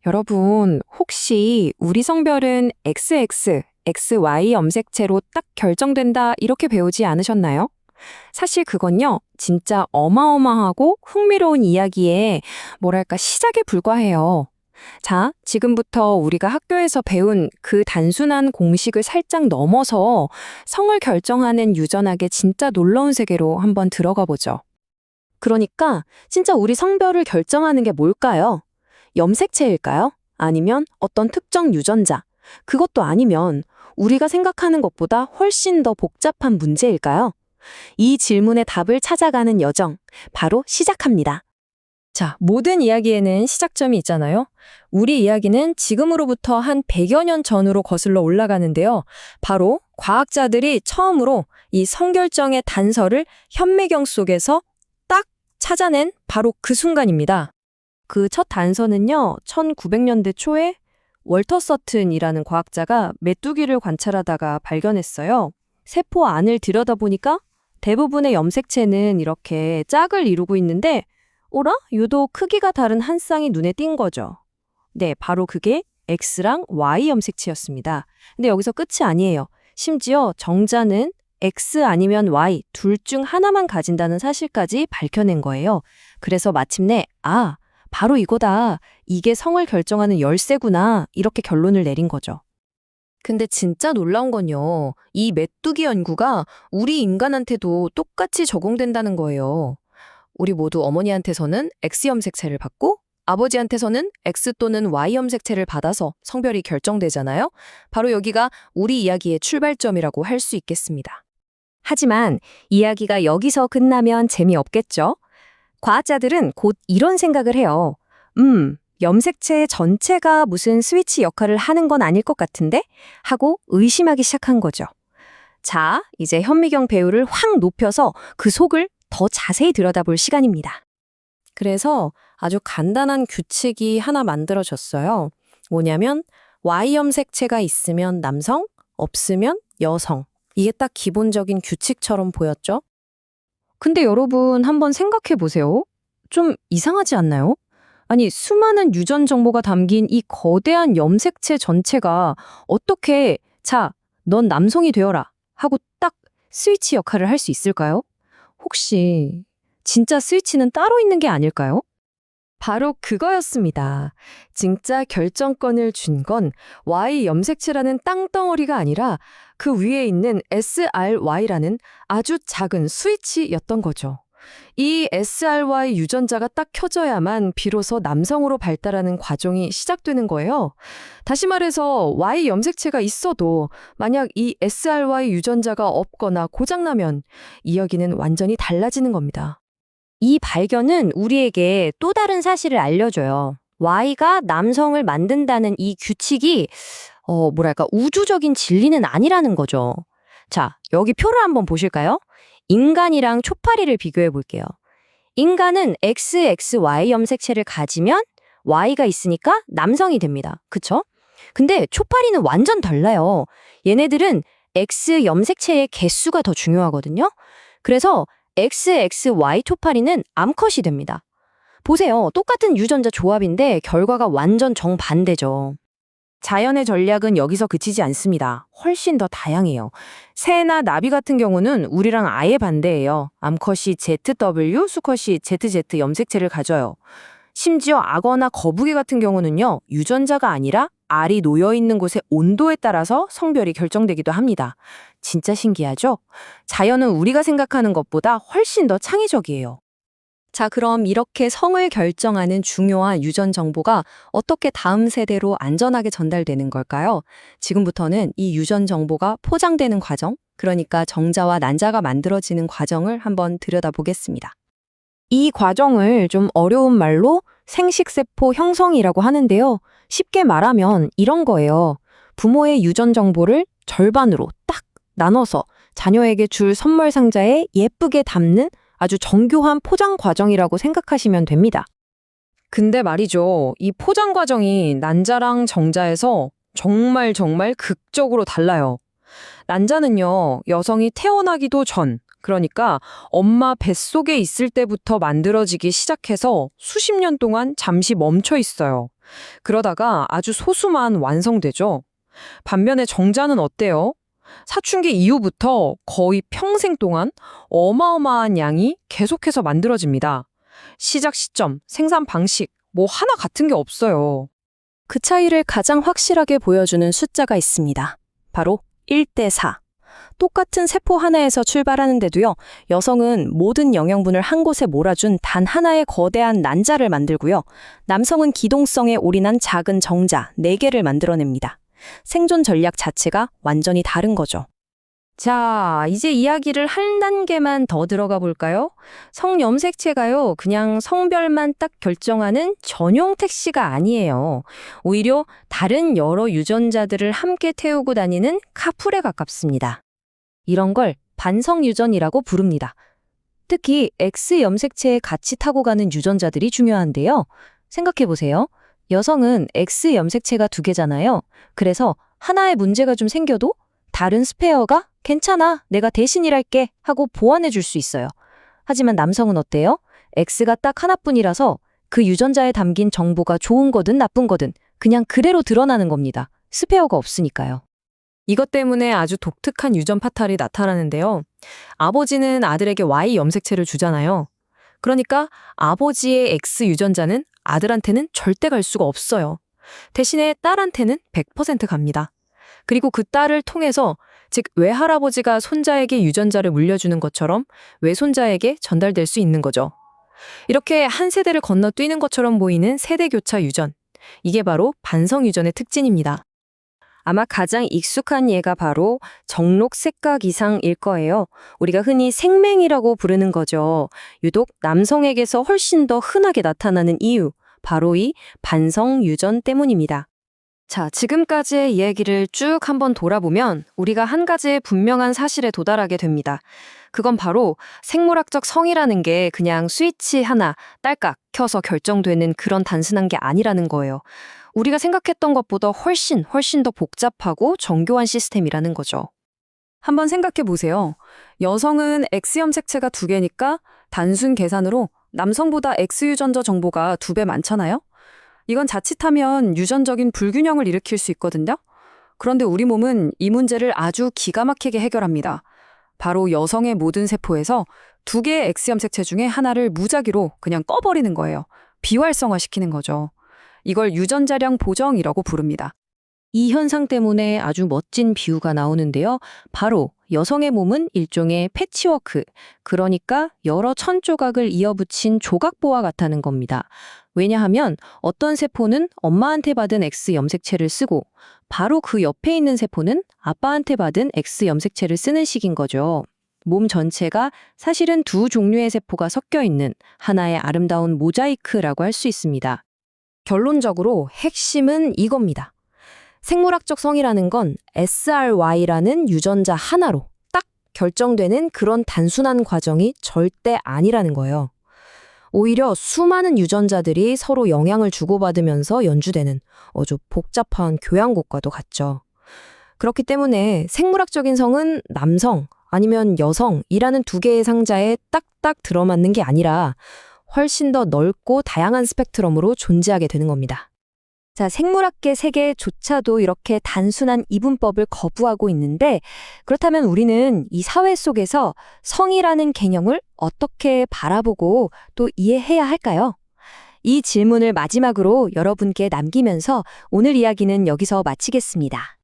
여러분, 혹시 우리 성별은 XX, XY 염색체로 딱 결정된다 이렇게 배우지 않으셨나요? 사실 그건요, 진짜 어마어마하고 흥미로운 이야기의 뭐랄까 시작에 불과해요. 자, 지금부터 우리가 학교에서 배운 그 단순한 공식을 살짝 넘어서 성을 결정하는 유전학의 진짜 놀라운 세계로 한번 들어가 보죠. 그러니까 진짜 우리 성별을 결정하는 게 뭘까요? 염색체일까요? 아니면 어떤 특정 유전자? 그것도 아니면 우리가 생각하는 것보다 훨씬 더 복잡한 문제일까요? 이 질문의 답을 찾아가는 여정, 바로 시작합니다. 자, 모든 이야기에는 시작점이 있잖아요. 우리 이야기는 지금으로부터 한 100여 년 전으로 거슬러 올라가는데요. 바로 과학자들이 처음으로 이 성결정의 단서를 현미경 속에서 딱 찾아낸 바로 그 순간입니다. 그 첫 단서는요, 1900년대 초에 월터 서튼이라는 과학자가 메뚜기를 관찰하다가 발견했어요. 세포 안을 들여다보니까 대부분의 염색체는 이렇게 짝을 이루고 있는데, 어라? 유독 크기가 다른 한 쌍이 눈에 띈 거죠. 네, 바로 그게 X랑 Y 염색체였습니다. 근데 여기서 끝이 아니에요. 심지어 정자는 X 아니면 Y 둘 중 하나만 가진다는 사실까지 밝혀낸 거예요. 그래서 마침내 바로 이거다. 이게 성을 결정하는 열쇠구나. 이렇게 결론을 내린 거죠. 근데 진짜 놀라운 건요. 이 메뚜기 연구가 우리 인간한테도 똑같이 적용된다는 거예요. 우리 모두 어머니한테서는 X 염색체를 받고 아버지한테서는 X 또는 Y 염색체를 받아서 성별이 결정되잖아요. 바로 여기가 우리 이야기의 출발점이라고 할 수 있겠습니다. 하지만 이야기가 여기서 끝나면 재미없겠죠? 과학자들은 곧 이런 생각을 해요. 염색체 전체가 무슨 스위치 역할을 하는 건 아닐 것 같은데? 하고 의심하기 시작한 거죠. 자, 이제 현미경 배우를 확 높여서 그 속을 더 자세히 들여다볼 시간입니다. 그래서 아주 간단한 규칙이 하나 만들어졌어요. 뭐냐면 Y 염색체가 있으면 남성, 없으면 여성. 이게 딱 기본적인 규칙처럼 보였죠? 근데 여러분 한번 생각해 보세요. 좀 이상하지 않나요? 아니, 수많은 유전 정보가 담긴 이 거대한 염색체 전체가 어떻게 자, 넌 남성이 되어라 하고 딱 스위치 역할을 할 수 있을까요? 혹시 진짜 스위치는 따로 있는 게 아닐까요? 바로 그거였습니다. 진짜 결정권을 준 건 Y 염색체라는 땅덩어리가 아니라 그 위에 있는 SRY라는 아주 작은 스위치였던 거죠. 이 SRY 유전자가 딱 켜져야만 비로소 남성으로 발달하는 과정이 시작되는 거예요. 다시 말해서 Y 염색체가 있어도 만약 이 SRY 유전자가 없거나 고장나면 이야기는 완전히 달라지는 겁니다. 이 발견은 우리에게 또 다른 사실을 알려줘요. Y가 남성을 만든다는 이 규칙이 우주적인 진리는 아니라는 거죠. 자, 여기 표를 한번 보실까요? 인간이랑 초파리를 비교해 볼게요. 인간은 XXY 염색체를 가지면 Y가 있으니까 남성이 됩니다. 그쵸? 근데 초파리는 완전 달라요. 얘네들은 X 염색체의 개수가 더 중요하거든요. 그래서 XXY 초파리는 암컷이 됩니다. 보세요. 똑같은 유전자 조합인데 결과가 완전 정반대죠. 자연의 전략은 여기서 그치지 않습니다. 훨씬 더 다양해요. 새나 나비 같은 경우는 우리랑 아예 반대예요. 암컷이 ZW, 수컷이 ZZ 염색체를 가져요. 심지어 악어나 거북이 같은 경우는요, 유전자가 아니라 알이 놓여있는 곳의 온도에 따라서 성별이 결정되기도 합니다. 진짜 신기하죠? 자연은 우리가 생각하는 것보다 훨씬 더 창의적이에요. 자, 그럼 이렇게 성을 결정하는 중요한 유전 정보가 어떻게 다음 세대로 안전하게 전달되는 걸까요? 지금부터는 이 유전 정보가 포장되는 과정, 그러니까 정자와 난자가 만들어지는 과정을 한번 들여다보겠습니다. 이 과정을 좀 어려운 말로 생식세포 형성이라고 하는데요. 쉽게 말하면 이런 거예요. 부모의 유전 정보를 절반으로 딱 나눠서 자녀에게 줄 선물 상자에 예쁘게 담는 아주 정교한 포장 과정이라고 생각하시면 됩니다. 근데 말이죠. 이 포장 과정이 난자랑 정자에서 정말 극적으로 달라요. 난자는요, 여성이 태어나기도 전, 그러니까 엄마 뱃속에 있을 때부터 만들어지기 시작해서 수십 년 동안 잠시 멈춰 있어요. 그러다가 아주 소수만 완성되죠. 반면에 정자는 어때요? 사춘기 이후부터 거의 평생 동안 어마어마한 양이 계속해서 만들어집니다. 시작 시점, 생산 방식, 뭐 하나 같은 게 없어요. 그 차이를 가장 확실하게 보여주는 숫자가 있습니다. 바로 1대 4. 똑같은 세포 하나에서 출발하는데도요, 여성은 모든 영양분을 한 곳에 몰아준 단 하나의 거대한 난자를 만들고요, 남성은 기동성에 올인한 작은 정자 4개를 만들어냅니다. 생존 전략 자체가 완전히 다른 거죠. 자, 이제 이야기를 한 단계만 더 들어가 볼까요? 성염색체가요, 그냥 성별만 딱 결정하는 전용 택시가 아니에요. 오히려 다른 여러 유전자들을 함께 태우고 다니는 카풀에 가깝습니다. 이런 걸 반성유전이라고 부릅니다. 특히 X염색체에 같이 타고 가는 유전자들이 중요한데요. 생각해보세요. 여성은 X염색체가 2개잖아요. 그래서 하나의 문제가 좀 생겨도 다른 스페어가 괜찮아, 내가 대신 일할게 하고 보완해 줄 수 있어요. 하지만 남성은 어때요? X가 딱 하나뿐이라서 그 유전자에 담긴 정보가 좋은 거든 나쁜 거든 그냥 그대로 드러나는 겁니다. 스페어가 없으니까요. 이것 때문에 아주 독특한 유전 파탈이 나타나는데요. 아버지는 아들에게 Y 염색체를 주잖아요. 그러니까 아버지의 X 유전자는 아들한테는 절대 갈 수가 없어요. 대신에 딸한테는 100% 갑니다. 그리고 그 딸을 통해서, 즉 외할아버지가 손자에게 유전자를 물려주는 것처럼 외손자에게 전달될 수 있는 거죠. 이렇게 한 세대를 건너뛰는 것처럼 보이는 세대교차 유전. 이게 바로 반성유전의 특징입니다. 아마 가장 익숙한 예가 바로 정록색각 이상일 거예요. 우리가 흔히 생맹이라고 부르는 거죠. 유독 남성에게서 훨씬 더 흔하게 나타나는 이유, 바로 이 반성 유전 때문입니다. 자, 지금까지의 이야기를 쭉 한번 돌아보면 우리가 한 가지의 분명한 사실에 도달하게 됩니다. 그건 바로 생물학적 성이라는 게 그냥 스위치 하나 딸깍 켜서 결정되는 그런 단순한 게 아니라는 거예요. 우리가 생각했던 것보다 훨씬 더 복잡하고 정교한 시스템이라는 거죠. 한번 생각해 보세요. 여성은 X염색체가 2개니까 단순 계산으로 남성보다 X 유전자 정보가 2배 많잖아요? 이건 자칫하면 유전적인 불균형을 일으킬 수 있거든요. 그런데 우리 몸은 이 문제를 아주 기가 막히게 해결합니다. 바로 여성의 모든 세포에서 2개의 X염색체 중에 하나를 무작위로 그냥 꺼버리는 거예요. 비활성화시키는 거죠. 이걸 유전자량 보정이라고 부릅니다. 이 현상 때문에 아주 멋진 비유가 나오는데요. 바로 여성의 몸은 일종의 패치워크, 그러니까 여러 천 조각을 이어붙인 조각보와 같다는 겁니다. 왜냐하면 어떤 세포는 엄마한테 받은 X 염색체를 쓰고 바로 그 옆에 있는 세포는 아빠한테 받은 X 염색체를 쓰는 식인 거죠. 몸 전체가 사실은 2 종류의 세포가 섞여 있는 하나의 아름다운 모자이크라고 할 수 있습니다. 결론적으로 핵심은 이겁니다. 생물학적 성이라는 건 SRY라는 유전자 하나로 딱 결정되는 그런 단순한 과정이 절대 아니라는 거예요. 오히려 수많은 유전자들이 서로 영향을 주고받으면서 연주되는 아주 복잡한 교향곡과도 같죠. 그렇기 때문에 생물학적인 성은 남성 아니면 여성이라는 2개의 상자에 딱딱 들어맞는 게 아니라 훨씬 더 넓고 다양한 스펙트럼으로 존재하게 되는 겁니다. 자, 생물학계 세계조차도 이렇게 단순한 이분법을 거부하고 있는데, 그렇다면 우리는 이 사회 속에서 성이라는 개념을 어떻게 바라보고 또 이해해야 할까요? 이 질문을 마지막으로 여러분께 남기면서 오늘 이야기는 여기서 마치겠습니다.